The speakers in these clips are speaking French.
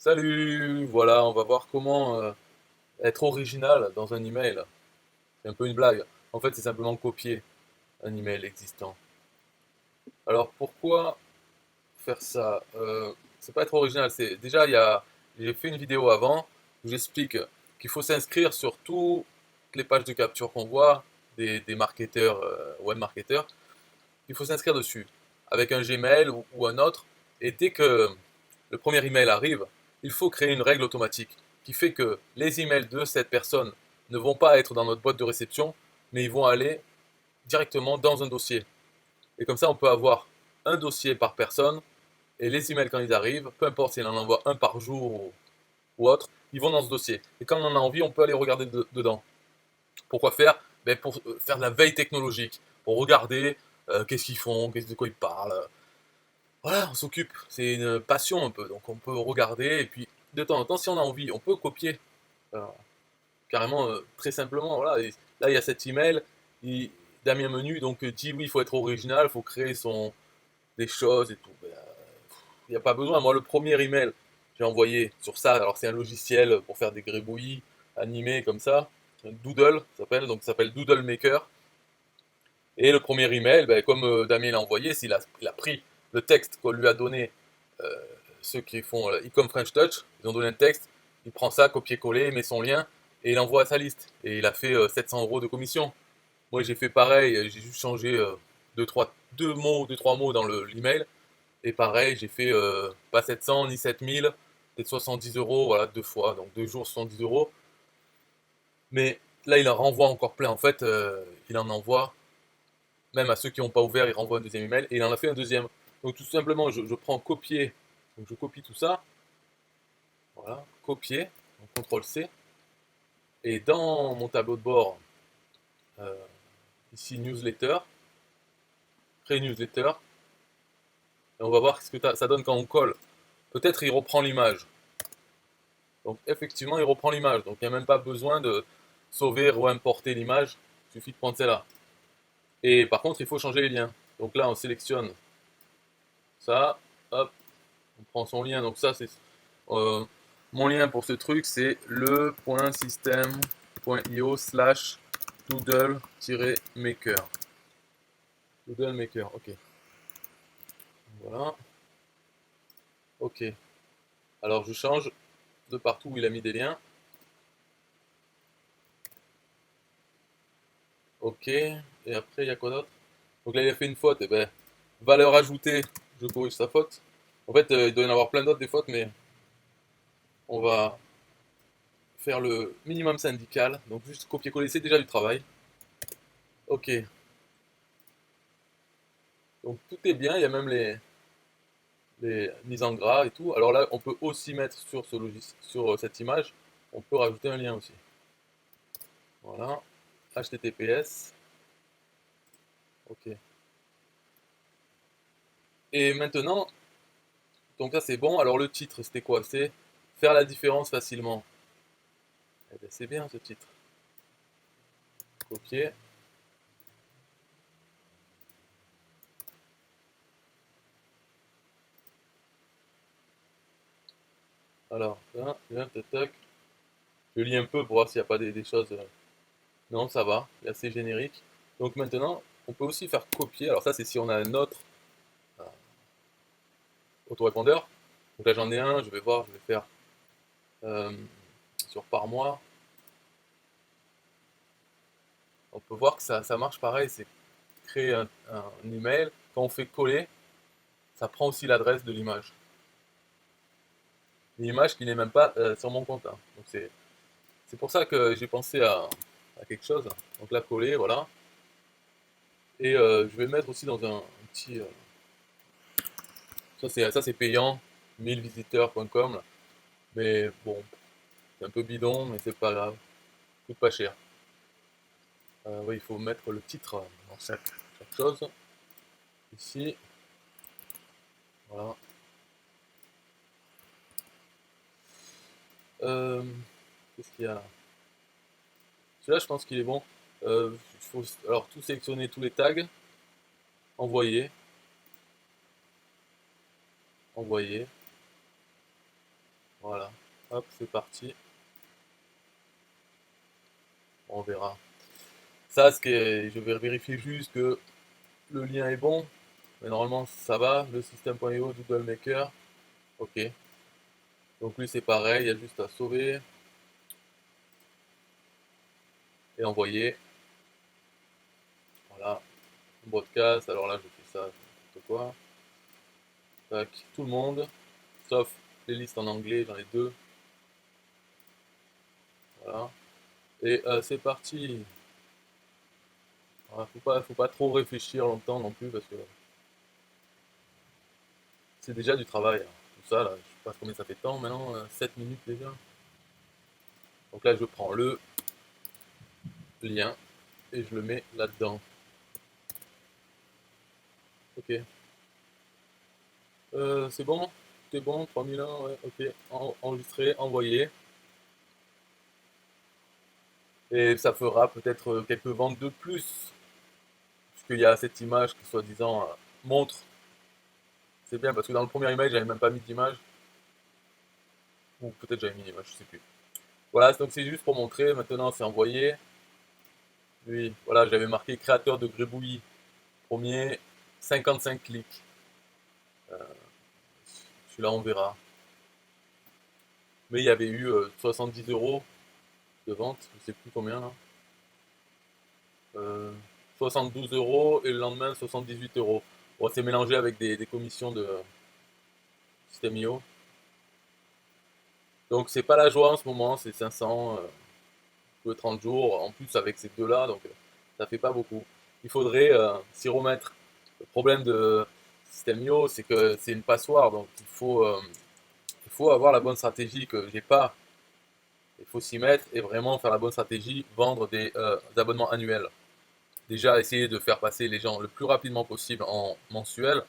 Salut, voilà, on va voir comment être original dans un email. C'est un peu une blague. En fait, c'est simplement copier un email existant. Alors pourquoi faire ça? C'est pas être original. C'est déjà j'ai fait une vidéo avant où j'explique qu'il faut s'inscrire sur toutes les pages de capture qu'on voit des marketeurs, web marketeurs. Il faut s'inscrire dessus avec un Gmail ou un autre. Et dès que le premier email arrive, il faut créer une règle automatique qui fait que les emails de cette personne ne vont pas être dans notre boîte de réception, mais ils vont aller directement dans un dossier. Et comme ça, on peut avoir un dossier par personne, et les emails, quand ils arrivent, peu importe s'il en envoie un par jour ou autre, ils vont dans ce dossier. Et quand on en a envie, on peut aller regarder dedans. Pourquoi faire? Ben pour faire de la veille technologique, pour regarder qu'est-ce qu'ils font, de quoi ils parlent. Voilà, on s'occupe. C'est une passion un peu. Donc on peut regarder et puis de temps en temps, si on a envie, on peut copier. Euh, carrément, très simplement. Voilà. Et là, il y a cet email. Il, Damien Menu donc dit oui, il faut être original, il faut créer des choses et tout. Ben, il n'y a pas besoin. Moi, le premier email, j'ai envoyé sur ça. Alors c'est un logiciel pour faire des gribouillis animés comme ça. Un Doodle ça s'appelle, donc ça s'appelle Doodle Maker. Et le premier email, ben, comme Damien l'a envoyé, il a pris le texte qu'on lui a donné, euh, ceux qui font Ecom French Touch, ils ont donné un texte, il prend ça, copier-coller, il met son lien, et il envoie à sa liste. Et il a fait 700 euros de commission. Moi j'ai fait pareil, j'ai juste changé deux, trois mots dans l'email, et pareil, j'ai fait pas 700 ni 7000, peut-être 70 euros, voilà, deux fois, donc 2 jours 70 euros. Mais là il en renvoie encore plein, en fait, il en envoie même à ceux qui n'ont pas ouvert, il renvoie un deuxième email, et il en a fait un deuxième. Donc tout simplement, je prends copier, donc je copie tout ça, voilà, copier, donc CTRL C, et dans mon tableau de bord, euh, ici newsletter, créer newsletter, et on va voir ce que ça donne quand on colle. Peut-être il reprend l'image. Donc effectivement, il reprend l'image, donc il n'y a même pas besoin de sauver, re-importer l'image, il suffit de prendre celle-là. Et par contre, il faut changer les liens. Donc là, on sélectionne ça, hop, on prend son lien, donc ça c'est euh, mon lien pour ce truc, c'est le.system.io slash doodle-maker. Doodle maker, ok. Voilà, ok. Alors je change de partout où il a mis des liens. Ok, et après il y a quoi d'autre? Donc là il a fait une faute, et ben valeur ajoutée, je corrige sa faute. En fait, il doit y en avoir plein d'autres des fautes, mais on va faire le minimum syndical. Donc juste copier-coller, c'est déjà du travail. Ok, donc tout est bien, il y a même les mises en gras et tout. Alors là, on peut aussi mettre sur ce logiciel, sur cette image, on peut rajouter un lien aussi. Voilà, HTTPS. Ok. Et maintenant, donc là c'est bon. Alors le titre, c'était quoi? C'est faire la différence facilement. Eh bien, c'est bien ce titre. Copier. Alors, là, tac, tac. Je lis un peu pour voir s'il n'y a pas des choses. Non, ça va, c'est assez générique. Donc maintenant, on peut aussi faire copier. Alors ça, c'est si on a un autre euh, autorépondeur. Donc là, j'en ai un, je vais voir, je vais faire euh, sur par mois. On peut voir que ça marche pareil, c'est créer un email. Quand on fait coller, ça prend aussi l'adresse de l'image. L'image qui n'est même pas sur mon compte, hein. Donc c'est pour ça que j'ai pensé à quelque chose. Donc là, coller, voilà. Et je vais le mettre aussi dans un petit. Ça c'est payant, 1000visiteurs.com. Là. Mais bon, c'est un peu bidon, mais c'est pas grave. Ça coûte pas cher. Oui, il faut mettre le titre dans chaque chose. Ici, voilà. Euh, Qu'est-ce qu'il y a là? Celui-là, je pense qu'il est bon. Il faut alors tout sélectionner, tous les tags, envoyer, envoyer. Voilà, hop, c'est parti. On verra. Ça, je vais vérifier juste que le lien est bon. Mais normalement, ça va. Le système.io, Doodle Maker. Ok. Donc lui, c'est pareil. Il y a juste à sauver. Et envoyer. Voilà. Broadcast. Alors là, je fais ça. N'importe quoi. Tac. Tout le monde. Sauf les listes en anglais. J'en ai 2. Voilà. Et c'est parti. Voilà, faut pas trop réfléchir longtemps non plus parce que c'est déjà du travail, hein. Tout ça là, je sais pas combien ça fait de temps maintenant, 7 minutes déjà. Donc là je prends le lien et je le mets là-dedans. Ok. C'est bon? C'est bon, 3001, ouais, ok. Enregistré, envoyé. Et ça fera peut-être quelques ventes de plus. Puisqu'il y a cette image qui soi-disant montre. C'est bien parce que dans le premier email j'avais même pas mis d'image. Ou peut-être j'avais mis une image, je sais plus. Voilà, donc c'est juste pour montrer, maintenant c'est envoyé. Lui, voilà, j'avais marqué créateur de gribouillis. Premier, 55 clics. Celui-là on verra. Mais il y avait eu 70 € de vente, je sais plus combien là. 72 € et le lendemain 78 €. Bon, c'est mélangé avec des commissions de System.io. Donc c'est pas la joie en ce moment, c'est 500 que 30 jours, en plus avec ces deux-là, donc ça fait pas beaucoup. Il faudrait s'y remettre. Le problème de System.io, c'est que c'est une passoire, donc il faut avoir la bonne stratégie que j'ai pas. Il faut s'y mettre et vraiment faire la bonne stratégie, vendre des abonnements annuels. Déjà, essayer de faire passer les gens le plus rapidement possible en mensuel.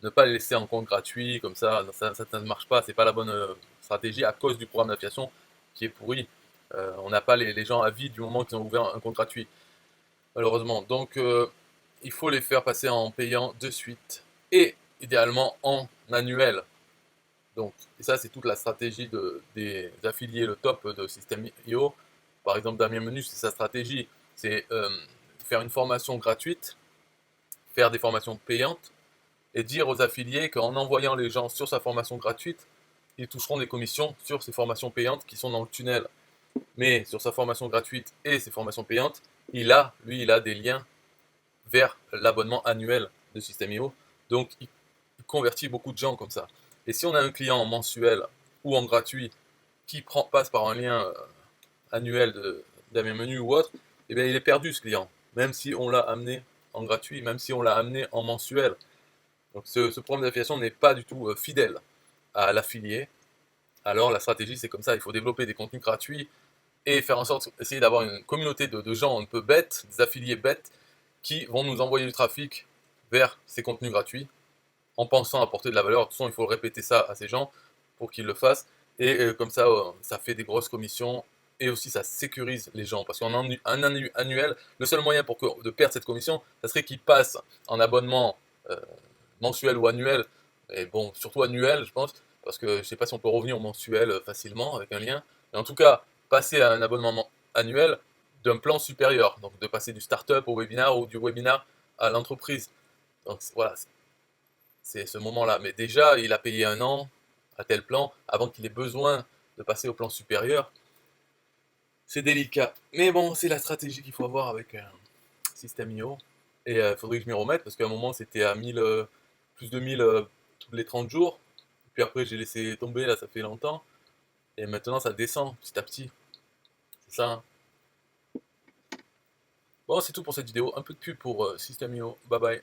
Ne pas les laisser en compte gratuit, comme ça ne marche pas, c'est pas la bonne stratégie à cause du programme d'affiliation qui est pourri. On n'a pas les gens à vie du moment qu'ils ont ouvert un compte gratuit, malheureusement. Donc, il faut les faire passer en payant de suite et idéalement en annuel. Donc, et ça, c'est toute la stratégie des affiliés, le top de System.io. Par exemple, Damien Menu, c'est sa stratégie. C'est faire une formation gratuite, faire des formations payantes, et dire aux affiliés qu'en envoyant les gens sur sa formation gratuite, ils toucheront des commissions sur ces formations payantes qui sont dans le tunnel. Mais sur sa formation gratuite et ses formations payantes, il a des liens vers l'abonnement annuel de System.io. Donc, il convertit beaucoup de gens comme ça. Et si on a un client mensuel ou en gratuit qui passe par un lien annuel Damien Menu ou autre, eh bien, il est perdu ce client. Même si on l'a amené en gratuit, même si on l'a amené en mensuel. Donc ce programme d'affiliation n'est pas du tout fidèle à l'affilié. Alors la stratégie c'est comme ça, il faut développer des contenus gratuits et faire en sorte essayer d'avoir une communauté de gens un peu bêtes, des affiliés bêtes, qui vont nous envoyer du trafic vers ces contenus gratuits, en pensant apporter de la valeur. De toute façon, il faut répéter ça à ces gens pour qu'ils le fassent, et comme ça, ça fait des grosses commissions, et aussi ça sécurise les gens, parce qu'en un annuel, le seul moyen de perdre cette commission, ça serait qu'ils passent en abonnement mensuel ou annuel, et bon, surtout annuel, je pense, parce que je sais pas si on peut revenir au mensuel facilement avec un lien, mais en tout cas, passer à un abonnement annuel d'un plan supérieur, donc de passer du start-up au webinar ou du webinar à l'entreprise. Donc voilà, c'est ce moment-là. Mais déjà, il a payé 1 an à tel plan avant qu'il ait besoin de passer au plan supérieur. C'est délicat. Mais bon, c'est la stratégie qu'il faut avoir avec un System.io. Et il faudrait que je m'y remette parce qu'à un moment c'était à 1000, plus de 1000 tous les 30 jours. Puis après j'ai laissé tomber, là ça fait longtemps. Et maintenant ça descend petit à petit. C'est ça, hein. Bon, c'est tout pour cette vidéo. Un peu de pub pour System.io. Bye bye.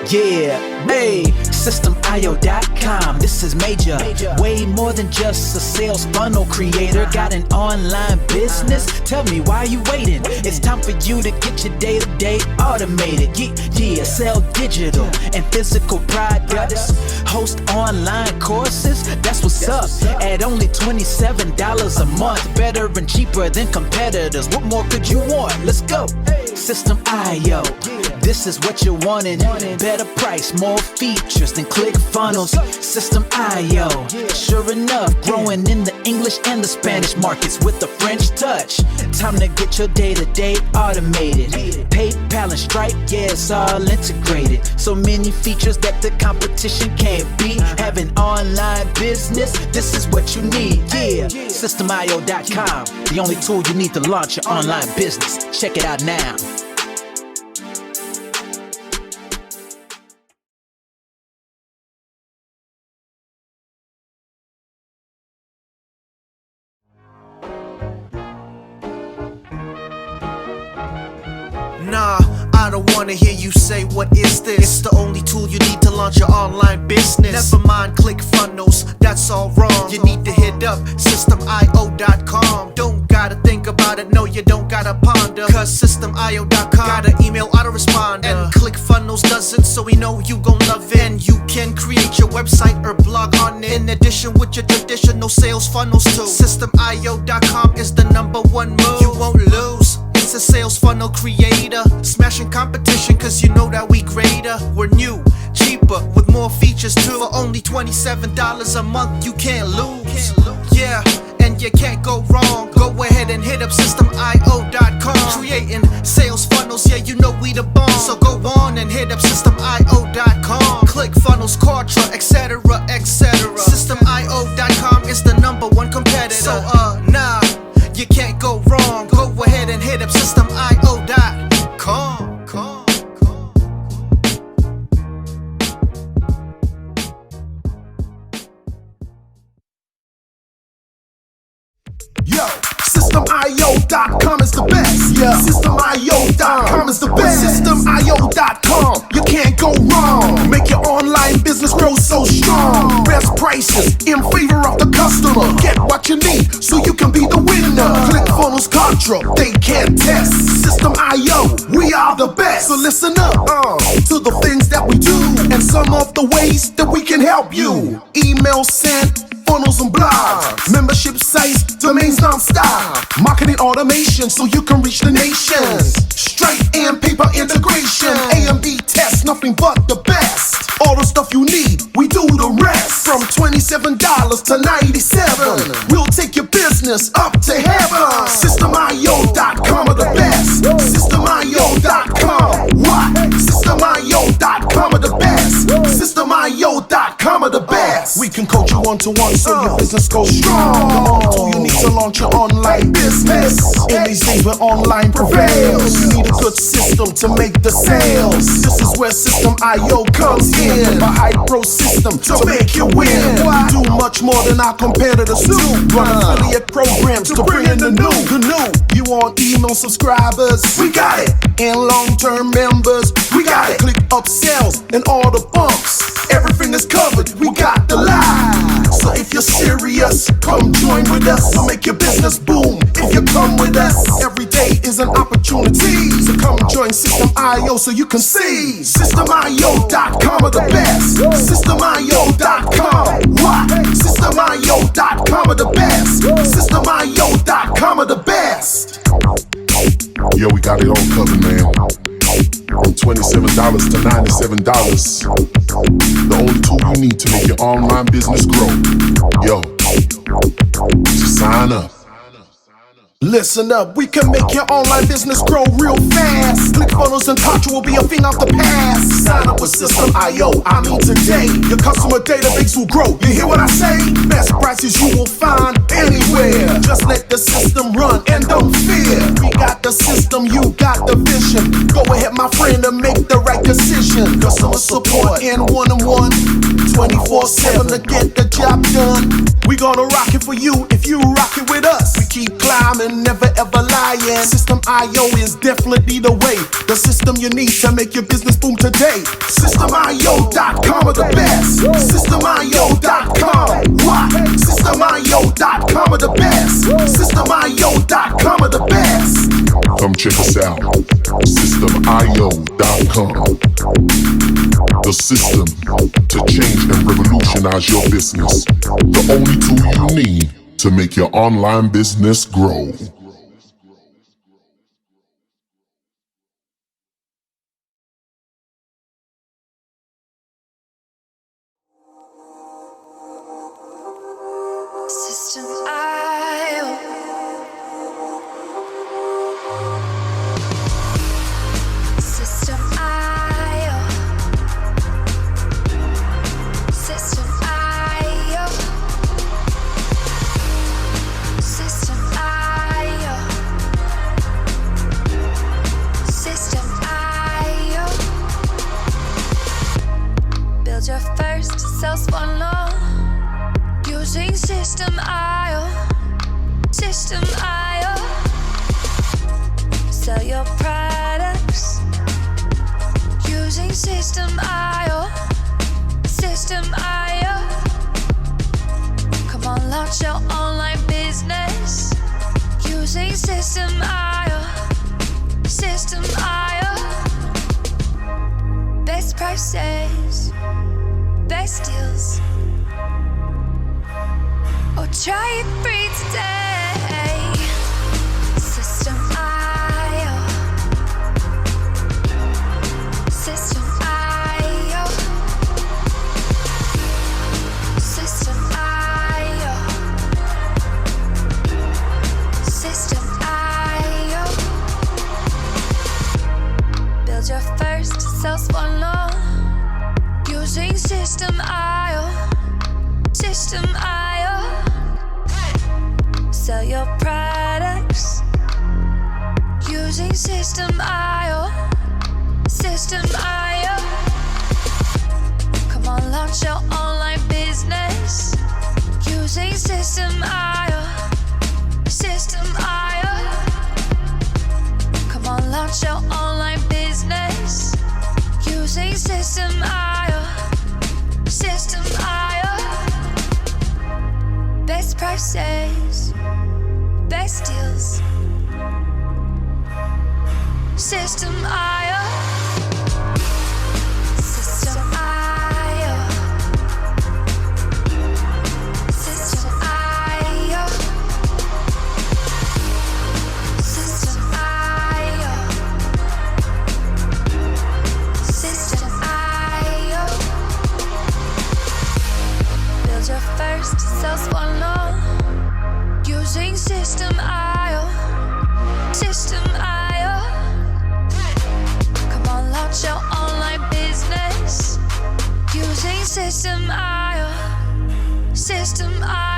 Yeah, hey, System.io.com, this is major. Way more than just a sales funnel creator. Got an online business? Tell me why you waiting. It's time for you to get your day-to-day automated. Yeah, sell digital and physical products. Host online courses, that's what's up. At only $27 a month. Better and cheaper than competitors. What more could you want? Let's go. System IO. This is what you're wanting. Better price, more features than ClickFunnels. System IO. Sure enough, growing in the English and the Spanish markets with the French touch. Time to get your day-to-day automated. PayPal and Stripe, yeah, it's all integrated. So many features that the competition can't beat. Have an online business, this is what you need. Yeah, SystemIO.com, the only tool you need to launch your online business. Check it out now. Nah, I don't wanna hear you say what is this. It's the only tool you need to launch your online business. Never mind ClickFunnels, that's all wrong. You need to hit up SystemIO.com. Don't gotta think about it, no you don't gotta ponder. Cause SystemIO.com got an email autoresponder. And ClickFunnels doesn't, so we know you gon' love it. And you can create your website or blog on it. In addition with your traditional sales funnels too. SystemIO.com is the #1 move. You won't lose. It's a sales funnel creator, smashing competition cause you know that we greater. We're new, cheaper, with more features too. For only $27 a month, you can't lose. Yeah, and you can't go wrong. Go ahead and hit up SystemIO.com. Creating sales funnels, yeah, you know we the bomb. So go on and hit up SystemIO.com. ClickFunnels, Kartra, etc, etc. SystemIO.com is the #1 competitor. So nah, you can't go wrong. Go ahead and hit up SystemIO.com. Yo, SystemIO.com is the best. Yeah, SystemIO.com is the best. SystemIO.com, you can't go wrong. Make your online business grow so strong. Best prices in favor of the customer. Get what you need so you can be the winner. ClickFunnels, Kartra, they can't test. System.io, we are the best. So listen up to the things that we do and some of the ways that we can help you. Email sent, funnels and blogs, membership sites, domains non-stop, marketing automation so you can reach the nations. Stripe and paper integration, A and B tests, nothing but the best. All the stuff you need, we do the rest. From $27 to $97, we'll take your business up to heaven. SystemIO.com are the best. SystemIO.com, what? SystemIO.com are the best. SystemIO.com are the best. We can coach you one-to-one so your business goes strong. The only tool you need to launch your online business. In these days where online prevails, you need a good system to make the sales. This is where System.io comes in. A high-pro system to make you win. We do much more than our competitors do. Run affiliate programs to bring in the new. You want email subscribers? We got it. And long-term members? We got it. Click upsells and all the bumps. Everything is covered. We got the line. So if you're serious, come join with us. We'll make your business boom. If you come with us, every day is an opportunity. So come join System.io so you can see. System.io.com are the best. System.io.com, what? System.io.com are the best. System.io.com are the best. Yo, we got it all covered, man. From $27 to $97. The only tool you need to make your online business grow. Yo, just sign up. Listen up, we can make your online business grow real fast. ClickFunnels and Kartra will be a thing of the past. Sign up with System.io, I mean today. Your customer database will grow, you hear what I say? Best prices you will find anywhere. Just let the system run and don't fear. We got the system, you got the vision. Go ahead my friend and make the right decision. Customer support and one-on-one, 24/7 to get the job done. We gonna rock it for you if you rock it with us. We keep climbing, never ever lying. System.io is definitely the way. The system you need to make your business boom today. System.io.com are the best. System.io.com, what? System.io.com are the best. System.io.com are the best. Come check us out. System.io.com. The system to change and revolutionize your business. The only tool you need to make your online business grow. System IO. System IO. System IO. System IO. System IO. Build your first self-funnel using System IO. System IO. Sell your products using System IO. System IO. Come on, launch your online business using System IO. System IO. Best prices, best deals. Or try it free today. System IO. System IO. System IO. System IO. Build your first sales funnel using System IO. System IO. Sell your products using System IO. System IO. Come on, launch your online business using System IO. System IO. Come on, launch your online business using System IO. System IO. Best prices, best deals. System IO. System IO. System IO. System IO. System IO. Build your first sales funnel using System IO. System IO. Come on, launch your online business using System IO. System IO.